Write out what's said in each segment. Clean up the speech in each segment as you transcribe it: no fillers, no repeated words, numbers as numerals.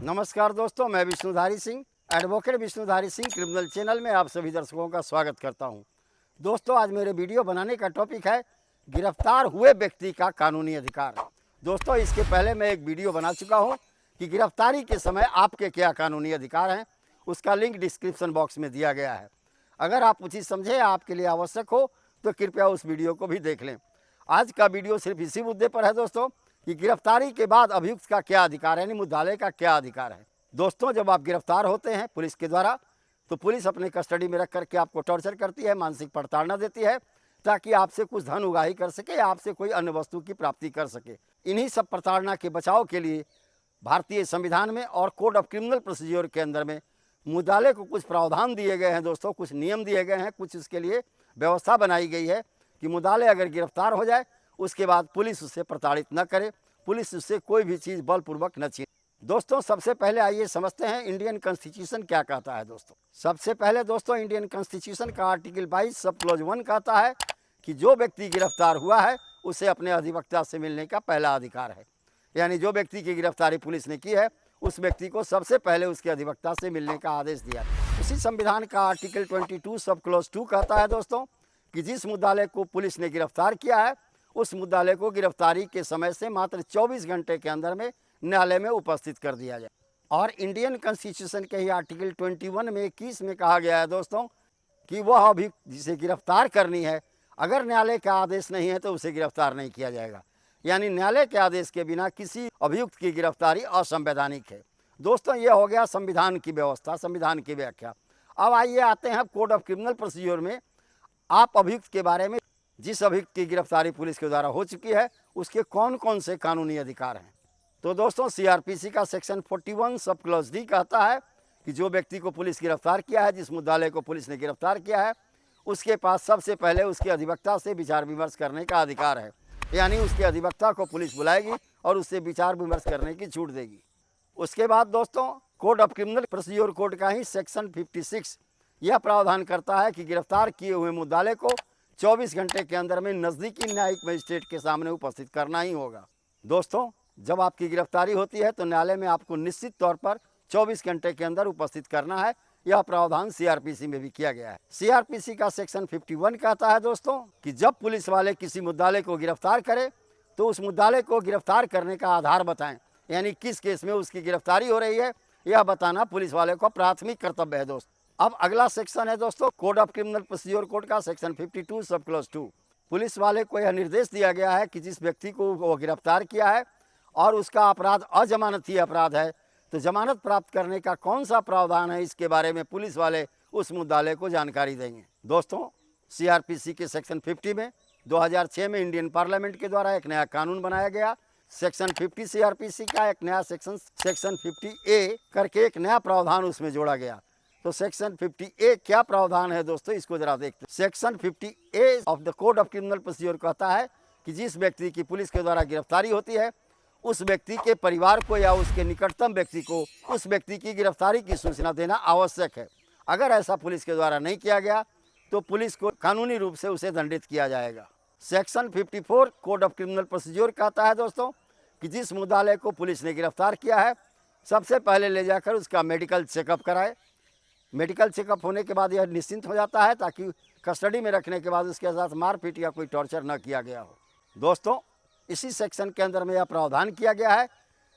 नमस्कार दोस्तों, मैं Vishnudhari Singh, advocate Vishnudhari Singh criminal channel में आप सभी दर्शकों का स्वागत करता हूं। दोस्तों, आज मेरे वीडियो बनाने का टॉपिक है गिरफ्तार हुए व्यक्ति का कानूनी अधिकार। दोस्तों, इसके पहले मैं एक वीडियो बना चुका हूं कि गिरफ्तारी के समय आपके क्या कानूनी अधिकार हैं। उसका लिंक डिस्क्रिप्शन बॉक्स में दिया गया है। अगर आप उचित समझे, आपके लिए आवश्यक हो, तो कृपया उस वीडियो को भी देख लें। आज का वीडियो सिर्फ इसी मुद्दे पर है दोस्तों कि गिरफ्तारी के बाद अभियुक्त का क्या अधिकार है, यानी मुद्दालय का क्या अधिकार है। दोस्तों, जब आप गिरफ्तार होते हैं पुलिस के द्वारा, तो पुलिस अपने कस्टडी में रख करके आपको टॉर्चर करती है, मानसिक प्रताड़ना देती है, ताकि आपसे कुछ धन उगाही कर सके, आपसे कोई अन्य वस्तु की प्राप्ति कर सके। इन्हीं सब प्रताड़ना के बचाव के लिए भारतीय संविधान में और कोड ऑफ क्रिमिनल प्रोसीजर के अंदर में मुद्दालय को कुछ प्रावधान दिए गए हैं दोस्तों, कुछ नियम दिए गए हैं, कुछ उसके लिए व्यवस्था बनाई गई है कि मुद्दालय अगर गिरफ्तार हो जाए, उसके बाद पुलिस उससे प्रताड़ित न करे, पुलिस उससे कोई भी चीज़ बलपूर्वक न छीने। दोस्तों, सबसे पहले आइए समझते हैं इंडियन कॉन्स्टिट्यूशन क्या कहता है। दोस्तों, सबसे पहले दोस्तों इंडियन कॉन्स्टिट्यूशन का आर्टिकल 22 सब क्लॉज 1 कहता है कि जो व्यक्ति गिरफ्तार हुआ है उसे अपने अधिवक्ता से मिलने का पहला अधिकार है। यानी जो व्यक्ति की गिरफ्तारी पुलिस ने की है, उस व्यक्ति को सबसे पहले उसके अधिवक्ता से मिलने का आदेश दिया। उसी संविधान का आर्टिकल 22 सब क्लॉज 2 कहता है दोस्तों कि जिस मुद्दालय को पुलिस ने गिरफ्तार किया है, उस मुद्दालय को गिरफ्तारी के समय से मात्र 24 घंटे के अंदर में न्यायालय में उपस्थित कर दिया जाए। और इंडियन कॉन्स्टिट्यूशन के ही आर्टिकल 21 में 21 में कहा गया है दोस्तों कि वह अभियुक्त जिसे गिरफ्तार करनी है, अगर न्यायालय का आदेश नहीं है तो उसे गिरफ्तार नहीं किया जाएगा। यानी न्यायालय के आदेश के बिना किसी अभियुक्त की गिरफ्तारी असंवैधानिक है। दोस्तों, ये हो गया संविधान की व्यवस्था, संविधान की व्याख्या। अब आइए आते हैं कोड ऑफ क्रिमिनल प्रोसीजर में। आप अभियुक्त के बारे में, जिस अभियुक्त की गिरफ्तारी पुलिस के द्वारा हो चुकी है, उसके कौन कौन से कानूनी अधिकार हैं। तो दोस्तों, सीआरपीसी का सेक्शन 41 सब क्लॉज डी कहता है कि जो व्यक्ति को पुलिस गिरफ्तार किया है, जिस मुद्दालय को पुलिस ने गिरफ्तार किया है, उसके पास सबसे पहले उसके अधिवक्ता से विचार विमर्श करने का अधिकार है। यानी उसके अधिवक्ता को पुलिस बुलाएगी और उससे विचार विमर्श करने की छूट देगी। उसके बाद दोस्तों, code of criminal procedure code का ही सेक्शन 56 यह प्रावधान करता है कि गिरफ्तार किए हुए मुद्दालय को 24 घंटे के अंदर में नज़दीकी न्यायिक मजिस्ट्रेट के सामने उपस्थित करना ही होगा। दोस्तों, जब आपकी गिरफ्तारी होती है तो न्यायालय में आपको निश्चित तौर पर 24 घंटे के अंदर उपस्थित करना है। यह प्रावधान सीआरपीसी में भी किया गया है। सीआरपीसी का सेक्शन 51 कहता है दोस्तों कि जब पुलिस वाले किसी मुद्दालय को गिरफ्तार करे तो उस मुद्दालय को गिरफ्तार करने का आधार बताएं। यानी किस केस में उसकी गिरफ्तारी हो रही है, यह बताना पुलिस वाले को प्राथमिक कर्तव्य है। दोस्तों, अब अगला सेक्शन है दोस्तों code of criminal procedure code का सेक्शन 52 सब क्लॉज 2। पुलिस वाले को यह निर्देश दिया गया है कि जिस व्यक्ति को वो गिरफ्तार किया है और उसका अपराध अजमानती अपराध है, तो जमानत प्राप्त करने का कौन सा प्रावधान है, इसके बारे में पुलिस वाले उस मुद्दालय को जानकारी देंगे। दोस्तों, सीआरपीसी के सेक्शन 50 में 2006 में इंडियन पार्लियामेंट के द्वारा एक नया कानून बनाया गया। सेक्शन 50 सीआरपीसी का एक नया सेक्शन 50A करके एक नया प्रावधान उसमें जोड़ा गया। तो सेक्शन 50A क्या प्रावधान है दोस्तों, इसको जरा देखते हैं। Section 50A of the code of criminal procedure कहता है कि जिस व्यक्ति की पुलिस के द्वारा गिरफ्तारी होती है, उस व्यक्ति के परिवार को या उसके निकटतम व्यक्ति को उस व्यक्ति की गिरफ्तारी की सूचना देना आवश्यक है। अगर ऐसा पुलिस के द्वारा नहीं किया गया तो पुलिस को कानूनी रूप से उसे दंडित किया जाएगा। Section 54 code of criminal procedure कहता है दोस्तों कि जिस मुद्दालय को पुलिस ने गिरफ्तार किया है, सबसे पहले ले जाकर उसका मेडिकल चेकअप कराए। मेडिकल चेकअप होने के बाद यह निश्चिंत हो जाता है ताकि कस्टडी में रखने के बाद उसके साथ मारपीट या कोई टॉर्चर न किया गया हो। दोस्तों, इसी सेक्शन के अंदर में यह प्रावधान किया गया है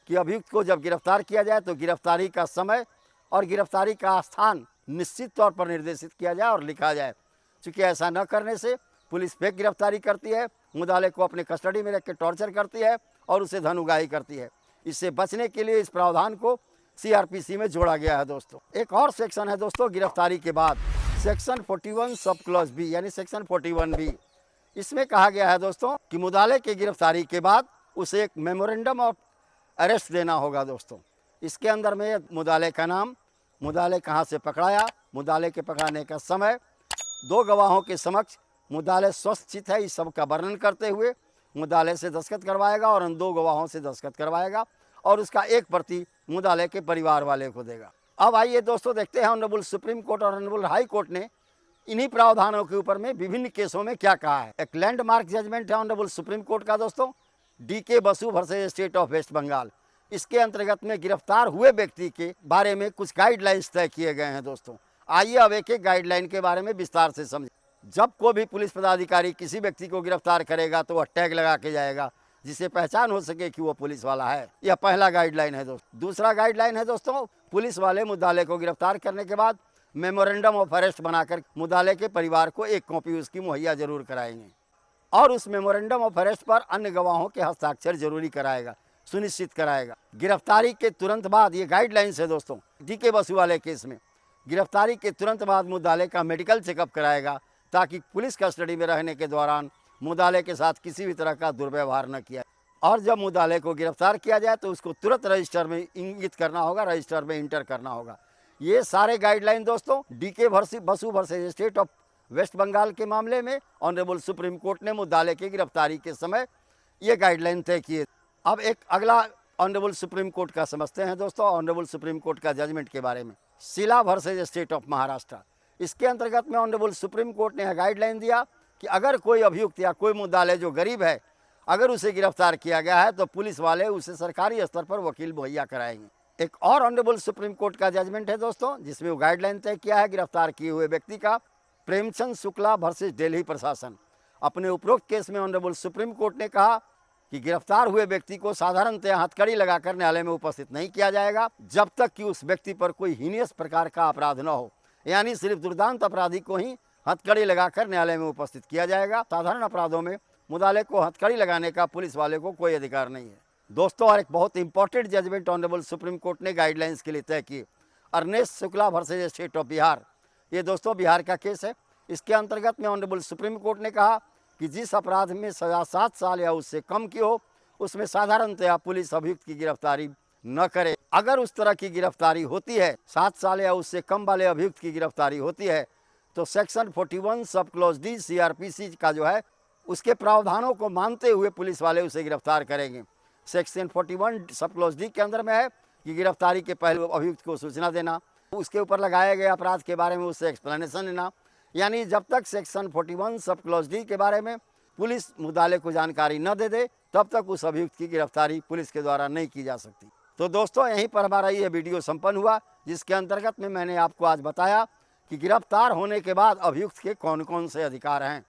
कि अभियुक्त को जब गिरफ्तार किया जाए तो गिरफ्तारी का समय और गिरफ्तारी का स्थान निश्चित तौर पर निर्देशित किया जाए और लिखा जाए। चूँकि ऐसा न करने से पुलिस फेक गिरफ्तारी करती है, मुद्दालय को अपने कस्टडी में रख के टॉर्चर करती है और उसे धन उगाही करती है। इससे बचने के लिए इस प्रावधान को सीआरपीसी में जोड़ा गया है। दोस्तों, एक और सेक्शन है दोस्तों गिरफ्तारी के बाद, सेक्शन 41 सब क्लॉज बी यानी सेक्शन 41B। इसमें कहा गया है दोस्तों कि मुद्दालय की गिरफ्तारी के बाद उसे एक मेमोरेंडम ऑफ अरेस्ट देना होगा। दोस्तों, इसके अंदर में मुद्दालय का नाम, मुद्दालय कहाँ से पकड़ाया, मुद्दालय के पकड़ाने का समय, 2 गवाहों के समक्ष मुद्दालय स्वस्थ है, इस सब का वर्णन करते हुए मुद्दालय से दस्तखत करवाएगा और उन 2 गवाहों से दस्तखत करवाएगा और उसका एक प्रति मुद्दालय के परिवार वाले को देगा। अब आइए दोस्तों देखते हैं ऑनरेबल सुप्रीम कोर्ट और ऑनरेबल हाई कोर्ट ने इन्हीं प्रावधानों के ऊपर में विभिन्न केसों में क्या कहा है। एक लैंडमार्क जजमेंट है ऑनरेबल सुप्रीम कोर्ट का दोस्तों, DK Basu versus state of West Bengal. इसके अंतर्गत में गिरफ्तार हुए व्यक्ति के बारे में कुछ गाइडलाइंस तय किए गए हैं। दोस्तों आइए अब एक एक गाइडलाइन के बारे में विस्तार से समझें। जब कोई भी पुलिस पदाधिकारी किसी व्यक्ति को गिरफ्तार करेगा तो वह टैग लगा के जाएगा, जिससे पहचान हो सके कि वो पुलिस वाला है। यह पहला गाइडलाइन है दोस्तों। दूसरा गाइडलाइन है दोस्तों, पुलिस वाले मुद्दाले को गिरफ्तार करने के बाद मेमोरेंडम ऑफ अरेस्ट बनाकर मुद्दाले के परिवार को एक कॉपी उसकी मुहैया जरूर कराएंगे और उस मेमोरेंडम ऑफ अरेस्ट पर अन्य गवाहों के हस्ताक्षर जरूरी कराएगा, सुनिश्चित कराएगा। गिरफ्तारी के तुरंत बाद, ये गाइडलाइंस है दोस्तों, डीके बसु वाले केस में गिरफ्तारी के तुरंत बाद मुद्दाले का मेडिकल चेकअप कराएगा ताकि पुलिस कस्टडी में रहने के दौरान मुद्दाले के साथ किसी भी तरह का दुर्व्यवहार न किया। और जब मुद्दाले को गिरफ्तार किया जाए तो उसको तुरंत रजिस्टर में इंगित करना होगा, रजिस्टर में इंटर करना होगा। ये सारे गाइडलाइन दोस्तों DK Basu versus state of West Bengal के मामले में ऑनरेबल सुप्रीम कोर्ट ने मुद्दाले की गिरफ्तारी के समय ये गाइडलाइन तय किए। अब एक अगला ऑनरेबल सुप्रीम कोर्ट का समझते हैं दोस्तों, ऑनरेबल सुप्रीम कोर्ट का जजमेंट के बारे में। Sheela versus state of Maharashtra, इसके अंतर्गत में ऑनरेबल सुप्रीम कोर्ट ने गाइडलाइन दिया कि अगर कोई अभियुक्त या कोई मुद्दाले जो गरीब है, अगर उसे गिरफ्तार किया गया है तो पुलिस वाले उसे सरकारी स्तर पर वकील मुहैया कराएंगे। एक और ऑनरेबल सुप्रीम कोर्ट का जजमेंट है दोस्तों, जिसमें वो गाइडलाइन तय किया है गिरफ्तार किए हुए व्यक्ति का। प्रेमचंद शुक्ला वर्सेस दिल्ली प्रशासन, अपने उपरोक्त केस में ऑनरेबल सुप्रीम कोर्ट ने कहा कि गिरफ्तार हुए व्यक्ति को साधारणतः हथकड़ी लगाकर न्यायालय में उपस्थित नहीं किया जाएगा जब तक कि उस व्यक्ति पर कोई हीनियस प्रकार का अपराध न हो, यानी सिर्फ दुर्दांत अपराधी को ही हथकड़ी लगाकर न्यायालय में उपस्थित किया जाएगा। साधारण अपराधों में मुद्दाले को हथकड़ी लगाने का पुलिस वाले को कोई अधिकार नहीं है। दोस्तों और एक बहुत important judgement honourable supreme Court ने गाइडलाइंस के लिए तय की, Ernest Shukla versus state of Bihar. ये दोस्तों बिहार का केस है। इसके अंतर्गत में ऑनरेबल सुप्रीम कोर्ट ने कहा कि जिस अपराध में सजा 7 साल या उससे कम की हो, उसमें साधारणतया पुलिस अभियुक्त की गिरफ्तारी न करे। अगर उस तरह की गिरफ्तारी होती है, 7 साल या उससे कम वाले अभियुक्त की गिरफ्तारी होती है, तो section 41 sub clause D CRPC का जो है उसके प्रावधानों को मानते हुए पुलिस वाले उसे गिरफ्तार करेंगे। सेक्शन 41 सब क्लॉज डी के अंदर में है कि गिरफ्तारी के पहले अभियुक्त को सूचना देना, उसके ऊपर लगाए गए अपराध के बारे में उससे एक्सप्लेनेशन लेना, यानी जब तक सेक्शन 41 सब क्लॉज डी के बारे में पुलिस मुद्दाले को जानकारी न दे दे तब तक उस अभियुक्त की गिरफ्तारी पुलिस के द्वारा नहीं की जा सकती। तो दोस्तों यहीं पर हमारा ये वीडियो संपन्न हुआ, जिसके अंतर्गत में मैंने आपको आज बताया कि गिरफ्तार होने के बाद अभियुक्त के कौन कौन से अधिकार हैं।